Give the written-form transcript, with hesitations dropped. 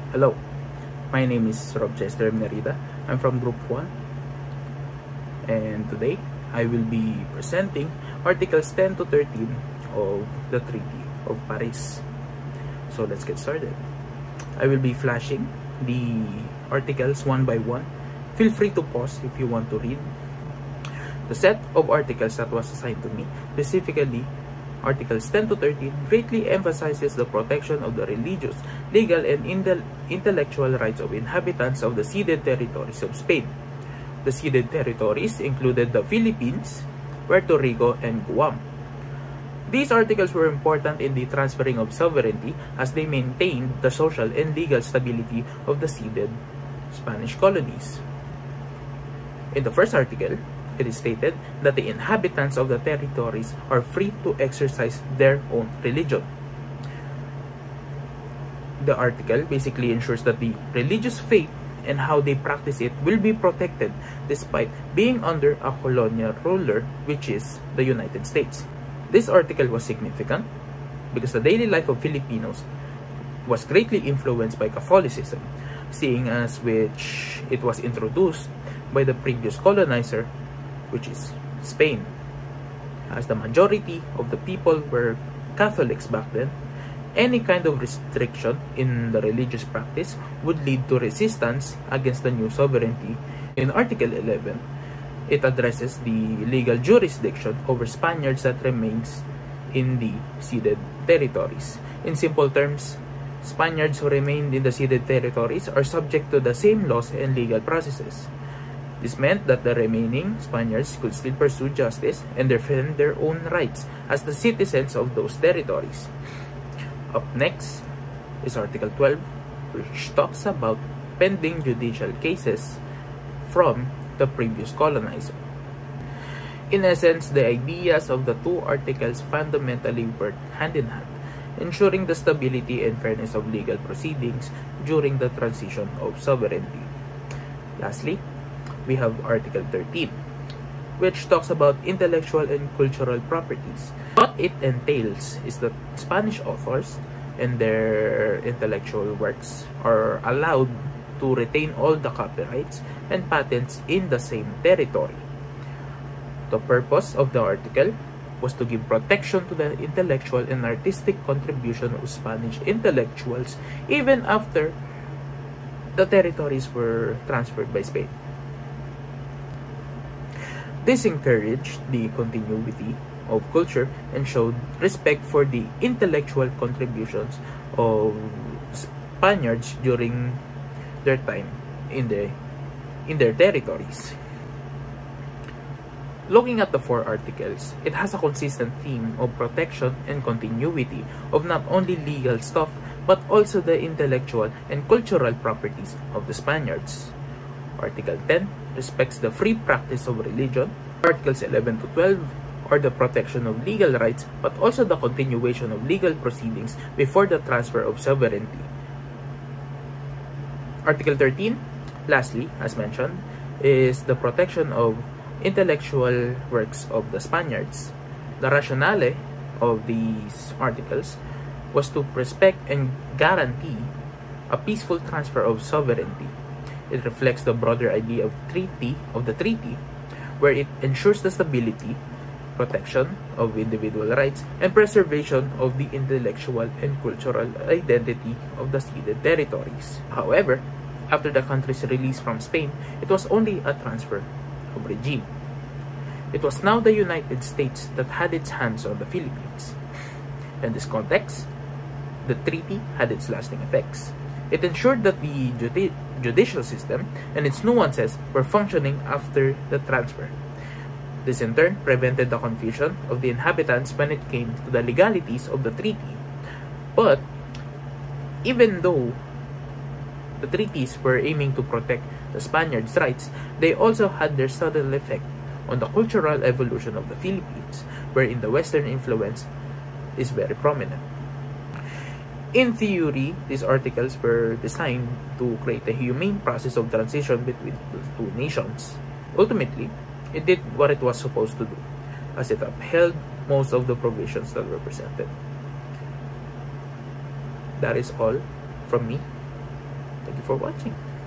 Hello, my name is Rob Chester Merida. I'm from Group 1, and today I will be presenting Articles 10 to 13 of the Treaty of Paris. So let's get started. I will be flashing the articles one by one. Feel free to pause if you want to read. The set of articles that was assigned to me, specifically Articles 10 to 13, greatly emphasizes the protection of the religious, legal, and intellectual rights of inhabitants of the ceded territories of Spain. The ceded territories included the Philippines, Puerto Rico, and Guam. These articles were important in the transferring of sovereignty as they maintained the social and legal stability of the ceded Spanish colonies. In the first article, it is stated that the inhabitants of the territories are free to exercise their own religion. The article basically ensures that the religious faith and how they practice it will be protected despite being under a colonial ruler, which is the United States. This article was significant because the daily life of Filipinos was greatly influenced by Catholicism, seeing as which it was introduced by the previous colonizer, which is Spain. As the majority of the people were Catholics back then, any kind of restriction in the religious practice would lead to resistance against the new sovereignty. In Article 11, it addresses the legal jurisdiction over Spaniards that remains in the ceded territories. In simple terms, Spaniards who remained in the ceded territories are subject to the same laws and legal processes. This meant that the remaining Spaniards could still pursue justice and defend their own rights as the citizens of those territories. Up next is Article 12, which talks about pending judicial cases from the previous colonizer. In essence, the ideas of the two articles fundamentally work hand in hand, ensuring the stability and fairness of legal proceedings during the transition of sovereignty. Lastly, we have Article 13, which talks about intellectual and cultural properties. What it entails is that Spanish authors and their intellectual works are allowed to retain all the copyrights and patents in the same territory. The purpose of the article was to give protection to the intellectual and artistic contribution of Spanish intellectuals even after the territories were transferred by Spain. This encouraged the continuity of culture and showed respect for the intellectual contributions of Spaniards during their time in their territories. Looking at the four articles, it has a consistent theme of protection and continuity of not only legal stuff but also the intellectual and cultural properties of the Spaniards. Article 10 respects the free practice of religion. Articles 11 to 12 are the protection of legal rights but also the continuation of legal proceedings before the transfer of sovereignty. Article 13, lastly, as mentioned, is the protection of intellectual works of the Spaniards. The rationale of these articles was to respect and guarantee a peaceful transfer of sovereignty. It reflects the broader idea of the treaty, where it ensures the stability, protection of individual rights, and preservation of the intellectual and cultural identity of the ceded territories. However, after the country's release from Spain, it was only a transfer of regime. It was now the United States that had its hands on the Philippines. In this context, the treaty had its lasting effects. It ensured that the judicial system and its nuances were functioning after the transfer. This in turn prevented the confusion of the inhabitants when it came to the legalities of the treaty. But even though the treaties were aiming to protect the Spaniards' rights, they also had their subtle effect on the cultural evolution of the Philippines, wherein the Western influence is very prominent. In theory, these articles were designed to create a humane process of transition between the two nations. Ultimately, it did what it was supposed to do, as it upheld most of the provisions that were presented. That is all from me. Thank you for watching.